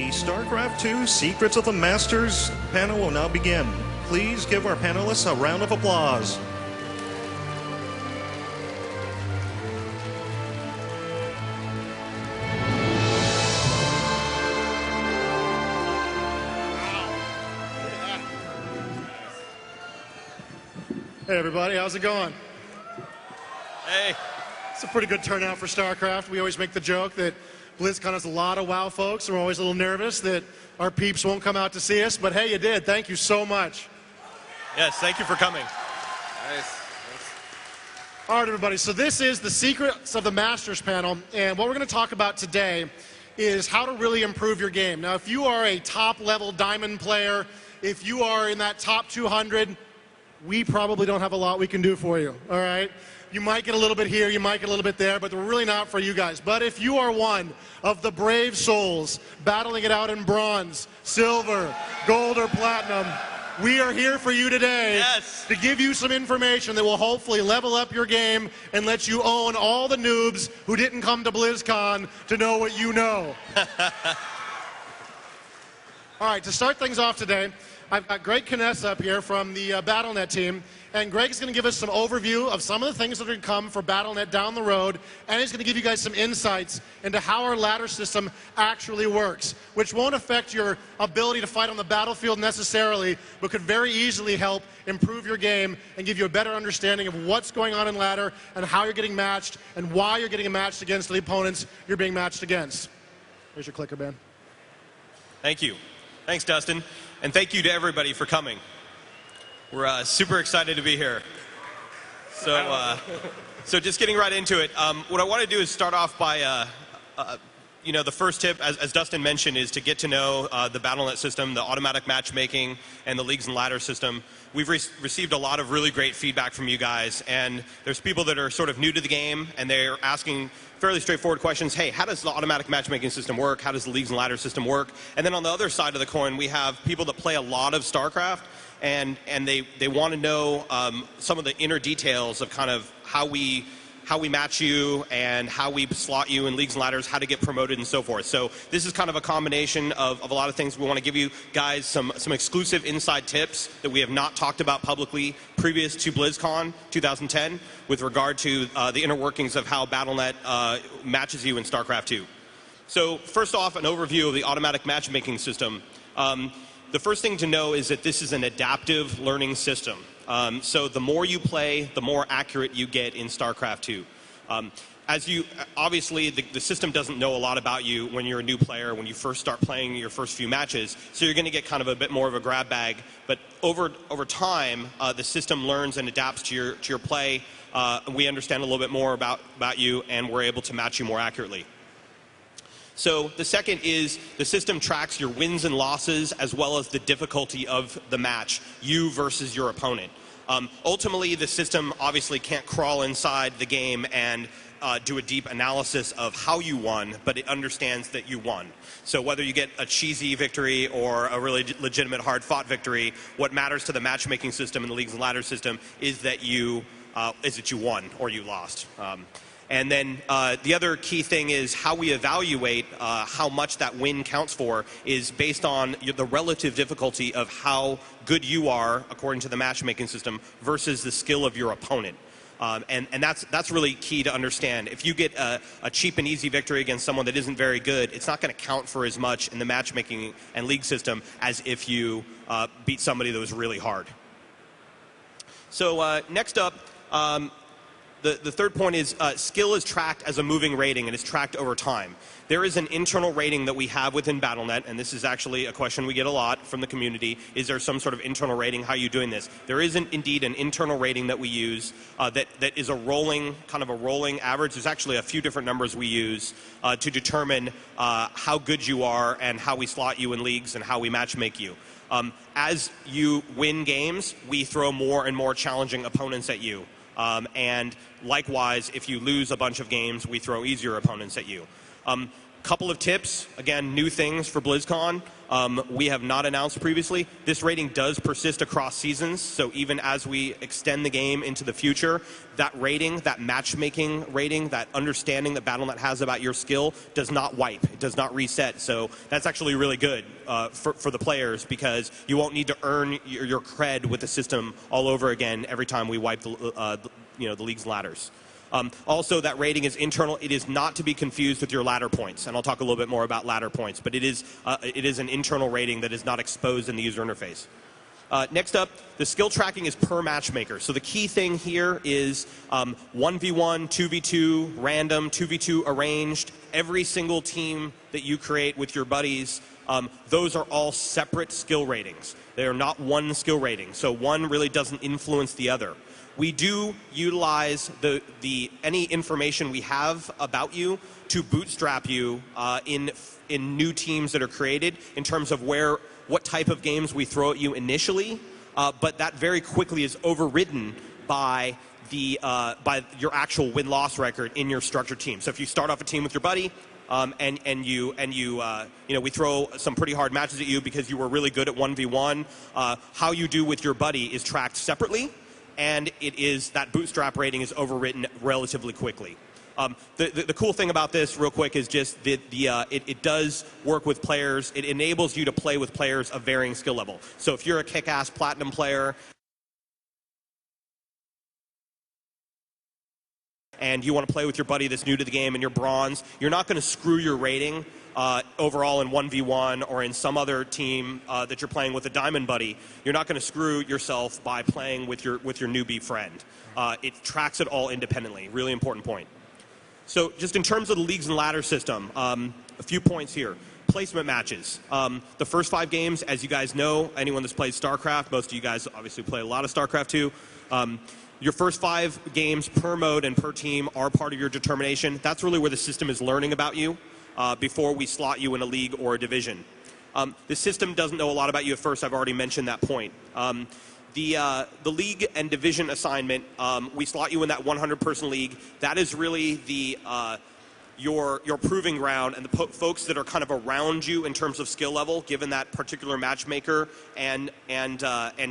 The Starcraft 2 Secrets of the Masters panel will now begin. Please give our panelists a round of applause. Hey everybody, how's it going? Hey. It's a pretty good turnout for StarCraft. We always make the joke that Blizzcon has a lot of WoW folks, and we're always a little nervous that our peeps won't come out to see us, but hey, you did. Thank you so much. Yes, thank you for coming. Nice. All right, everybody, so this is the Secrets of the Masters panel, and what we're going to talk about today is how to really improve your game. Now, if you are a top-level diamond player, if you are in that top 200, we probably don't have a lot we can do for you, all right? You might get a little bit here, you might get a little bit there, but we're really not for you guys. But if you are one of the brave souls battling it out in bronze, silver, gold, or platinum, we are here for you today to give you some information that will hopefully level up your game and let you own all the noobs who didn't come to BlizzCon to know what you know. All right, to start things off today, I've got Greg Kness up here from the BattleNet team, and Greg's going to give us some overview of some of the things that are going to come for BattleNet down the road, and he's going to give you guys some insights into how our ladder system actually works, which won't affect your ability to fight on the battlefield necessarily, but could very easily help improve your game and give you a better understanding of what's going on in ladder and how you're getting matched and why you're getting matched against the opponents you're being matched against. Here's your clicker, man. Thank you. Thanks, Dustin. And thank you to everybody for coming. We're super excited to be here. So just getting right into it, what I want to do is start off by, the first tip, as Dustin mentioned, is to get to know the BattleNet system, the automatic matchmaking, and the leagues and ladder system. We've received a lot of really great feedback from you guys, and there's people that are sort of new to the game, and they're asking fairly straightforward questions. Hey, how does the automatic matchmaking system work? How does the leagues and ladder system work? And then on the other side of the coin, we have people that play a lot of StarCraft, and they want to know some of the inner details of kind of how we match you and how we slot you in leagues and ladders, how to get promoted and so forth. So this is kind of a combination of a lot of things. We want to give you guys some exclusive inside tips that we have not talked about publicly previous to BlizzCon 2010 with regard to the inner workings of how BattleNet matches you in StarCraft 2. So first off, an overview of the automatic matchmaking system. The first thing to know is that this is an adaptive learning system. So the more you play, the more accurate you get in StarCraft 2. Obviously, the system doesn't know a lot about you when you're a new player, when you first start playing your first few matches, so you're going to get kind of a bit more of a grab bag. But over time, the system learns and adapts to your play. We understand a little bit more about you, and we're able to match you more accurately. So the second is the system tracks your wins and losses as well as the difficulty of the match, you versus your opponent. Ultimately, the system obviously can't crawl inside the game and do a deep analysis of how you won, but it understands that you won. So whether you get a cheesy victory or a really legitimate hard-fought victory, what matters to the matchmaking system and the leagues and ladder system is that you won or you lost. And then the other key thing is how we evaluate how much that win counts for is based on the relative difficulty of how good you are, according to the matchmaking system, versus the skill of your opponent. And that's really key to understand. If you get a cheap and easy victory against someone that isn't very good, it's not going to count for as much in the matchmaking and league system as if you beat somebody that was really hard. So next up, the third point is skill is tracked as a moving rating, and it's tracked over time. There is an internal rating that we have within BattleNet, and this is actually a question we get a lot from the community. Is there some sort of internal rating? How are you doing this? There is indeed an internal rating that we use that is a rolling average. There's actually a few different numbers we use to determine how good you are and how we slot you in leagues and how we matchmake you. As you win games, we throw more and more challenging opponents at you. And likewise, if you lose a bunch of games, we throw easier opponents at you. Couple of tips, again, new things for BlizzCon. We have not announced previously. This rating does persist across seasons, so even as we extend the game into the future, that rating, that matchmaking rating, that understanding that Battle.net has about your skill does not wipe. It does not reset. So that's actually really good for the players, because you won't need to earn your cred with the system all over again every time we wipe the league's ladders. Also, that rating is internal. It is not to be confused with your ladder points, and I'll talk a little bit more about ladder points, but it is an internal rating that is not exposed in the user interface. Next up, the skill tracking is per matchmaker. So the key thing here is 1v1, 2v2, random, 2v2 arranged. Every single team that you create with your buddies, those are all separate skill ratings. They are not one skill rating, so one really doesn't influence the other. We do utilize any information we have about you to bootstrap you in new teams that are created in terms of what type of games we throw at you initially, but that very quickly is overridden by your actual win-loss record in your structured team. So if you start off a team with your buddy, we throw some pretty hard matches at you because you were really good at 1v1, how you do with your buddy is tracked separately, and that bootstrap rating is overwritten relatively quickly. The cool thing about this, real quick, is just it does work with players. It enables you to play with players of varying skill level. So if you're a kick-ass platinum player and you want to play with your buddy that's new to the game and you're bronze, you're not going to screw your rating overall in 1v1 or in some other team that you're playing with a diamond buddy. You're not going to screw yourself by playing with your newbie friend. It tracks it all independently. Really important point. So just in terms of the leagues and ladder system, a few points here. Placement matches. The first 5 games, as you guys know, anyone that's played Starcraft, most of you guys obviously play a lot of Starcraft too. Your first 5 games per mode and per team are part of your determination. That's really where the system is learning about you before we slot you in a league or a division. The system doesn't know a lot about you at first. I've already mentioned that point. The league and division assignment, we slot you in that 100-person league. That is really your proving ground, and the folks that are kind of around you in terms of skill level, given that particular matchmaker and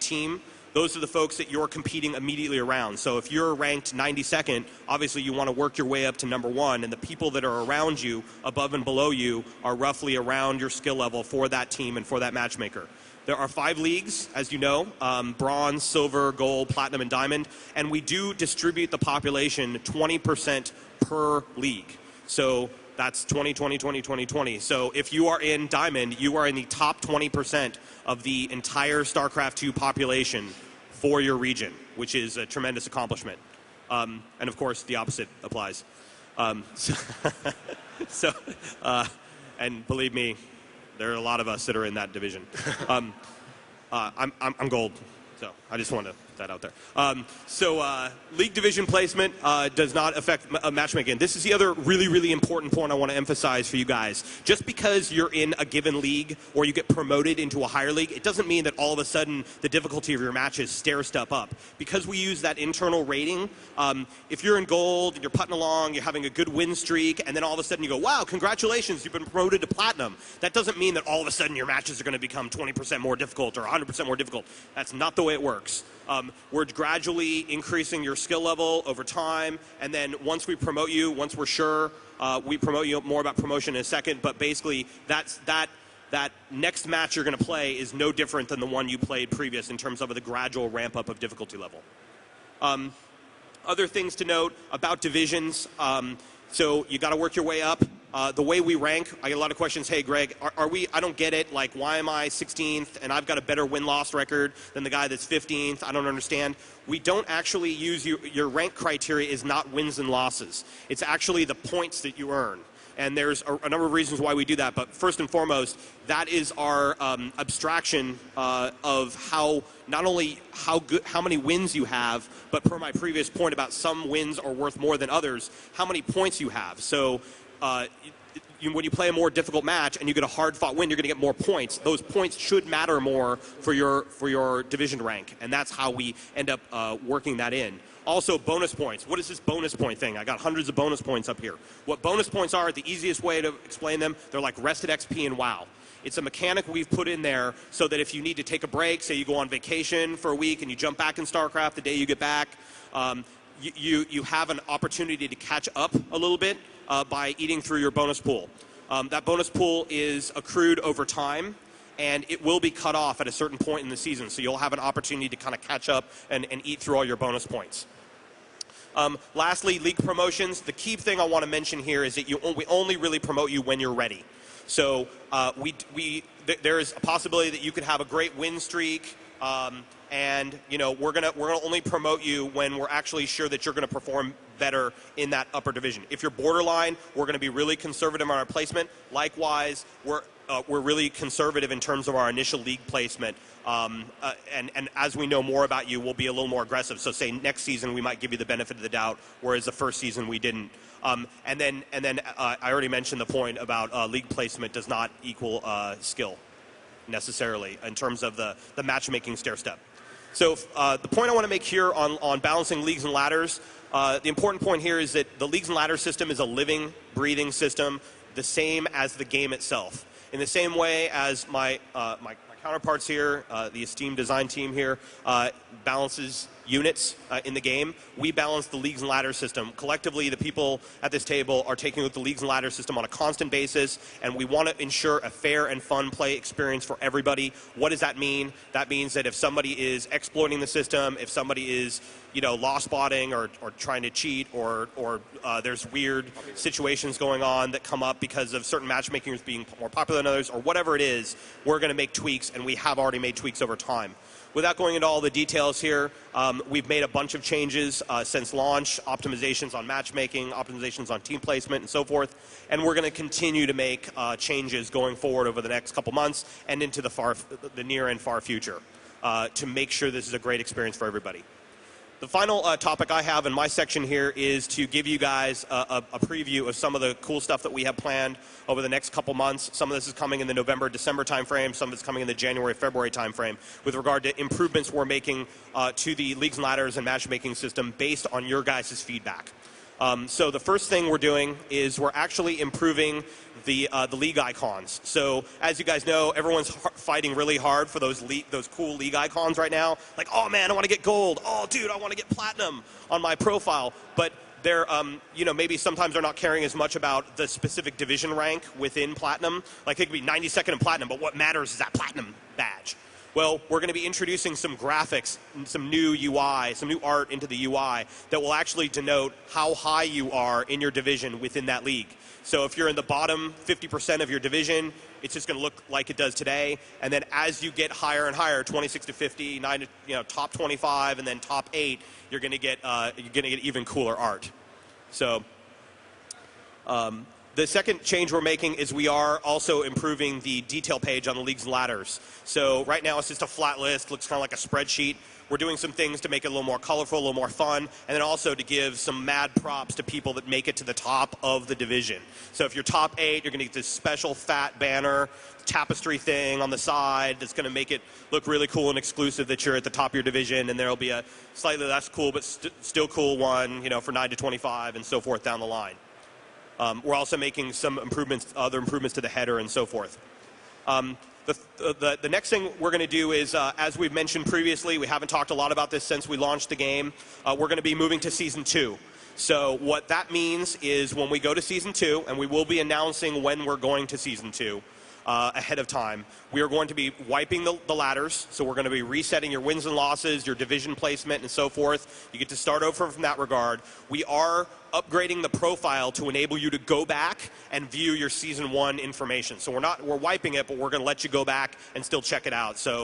team. Those are the folks that you're competing immediately around. So if you're ranked 92nd, obviously you want to work your way up to number 1, and the people that are around you, above and below you, are roughly around your skill level for that team and for that matchmaker. There are 5 leagues, as you know, bronze, silver, gold, platinum, and diamond, and we do distribute the population 20% per league. So that's 20, 20, 20, 20, 20. So if you are in diamond, you are in the top 20% of the entire StarCraft 2 population for your region, which is a tremendous accomplishment. And of course, the opposite applies. And believe me, there are a lot of us that are in that division. I'm gold, so I just want to put that out there. League division placement does not affect matchmaking. This is the other really, really important point I want to emphasize for you guys. Just because you're in a given league or you get promoted into a higher league, it doesn't mean that all of a sudden the difficulty of your matches stair-step up. Because we use that internal rating, if you're in gold and you're putting along, you're having a good win streak, and then all of a sudden you go, wow, congratulations, you've been promoted to platinum. That doesn't mean that all of a sudden your matches are going to become 20% more difficult or 100% more difficult. That's not the way it works. We're gradually increasing your skill level over time, and then once we promote you, once we're sure, we promote you. More about promotion in a second, but basically that next match you're going to play is no different than the one you played previous in terms of the gradual ramp up of difficulty level. Other things to note about divisions. So you got to work your way up. The way we rank, I get a lot of questions. Hey, Greg, I don't get it. Like, why am I 16th and I've got a better win-loss record than the guy that's 15th? I don't understand. We don't actually use your rank criteria is not wins and losses. It's actually the points that you earn. And there's a number of reasons why we do that. But first and foremost, that is our abstraction of not only how many wins you have, but per my previous point about some wins are worth more than others, how many points you have. So when you play a more difficult match and you get a hard-fought win, you're going to get more points. Those points should matter more for your division rank, and that's how we end up working that in. Also, bonus points. What is this bonus point thing? I got hundreds of bonus points up here. What bonus points are, the easiest way to explain them, they're like rested XP in WoW. It's a mechanic we've put in there so that if you need to take a break, say you go on vacation for a week and you jump back in StarCraft the day you get back, you have an opportunity to catch up a little bit by eating through your bonus pool. That bonus pool is accrued over time, and it will be cut off at a certain point in the season, so you'll have an opportunity to kind of catch up and eat through all your bonus points. Lastly, league promotions. The key thing I want to mention here is that we only really promote you when you're ready. So there is a possibility that you could have a great win streak, and we're gonna only promote you when we're actually sure that you're going to perform better in that upper division. If you're borderline, we're going to be really conservative on our placement. Likewise, we're really conservative in terms of our initial league placement. And as we know more about you, we'll be a little more aggressive. So say next season we might give you the benefit of the doubt, whereas the first season we didn't. And then I already mentioned the point about league placement does not equal skill necessarily in terms of the matchmaking stair step. So the point I want to make here on balancing leagues and ladders, the important point here is that the leagues and ladder system is a living, breathing system, the same as the game itself. In the same way as my counterparts here, the esteemed design team here, balances units in the game, we balance the leagues and ladder system. Collectively, the people at this table are taking with the leagues and ladder system on a constant basis, and we want to ensure a fair and fun play experience for everybody. What does that mean? That means that if somebody is exploiting the system, if somebody is lost spotting or trying to cheat, or there's weird situations going on that come up because of certain matchmakers being more popular than others, or whatever it is, we're going to make tweaks, and we have already made tweaks over time. Without going into all the details here, we've made a bunch of changes since launch, optimizations on matchmaking, optimizations on team placement, and so forth. And we're going to continue to make changes going forward over the next couple months and into the near and far future to make sure this is a great experience for everybody. The final topic I have in my section here is to give you guys a preview of some of the cool stuff that we have planned over the next couple months. Some of this is coming in the November, December timeframe. Some of it's coming in the January, February timeframe with regard to improvements we're making to the leagues and ladders and matchmaking system based on your guys' feedback. So the first thing we're doing is we're actually improving the league icons. So as you guys know, everyone's fighting really hard for those cool league icons right now. Like, oh man, I want to get gold. Oh dude, I want to get platinum on my profile. But they're, maybe sometimes they're not caring as much about the specific division rank within platinum. Like it could be 92nd in platinum, but what matters is that platinum badge. Well, we're going to be introducing some graphics, some new UI, some new art into the UI that will actually denote how high you are in your division within that league. So if you're in the bottom 50% of your division, it's just going to look like it does today. And then as you get higher and higher, 26 to 50, 9 to, top 25, and then top 8, you're going to get even cooler art. So the second change we're making is we are also improving the detail page on the leagues and ladders. So right now it's just a flat list, looks kind of like a spreadsheet. We're doing some things to make it a little more colorful, a little more fun, and then also to give some mad props to people that make it to the top of the division. So if you're top 8, you're going to get this special fat banner, tapestry thing on the side that's going to make it look really cool and exclusive that you're at the top of your division, and there'll be a slightly less cool but still cool one, for 9 to 25 and so forth down the line. We're also making some other improvements to the header and so forth. The next thing we're going to do is, as we've mentioned previously, we haven't talked a lot about this since we launched the game, we're going to be moving to Season 2. So what that means is when we go to Season 2, and we will be announcing when we're going to Season 2, ahead of time, we are going to be wiping the ladders. So we're going to be resetting your wins and losses, your division placement, and so forth. You get to start over from that regard. We are upgrading the profile to enable you to go back and view your Season 1 information. So we're wiping it, but we're going to let you go back and still check it out. So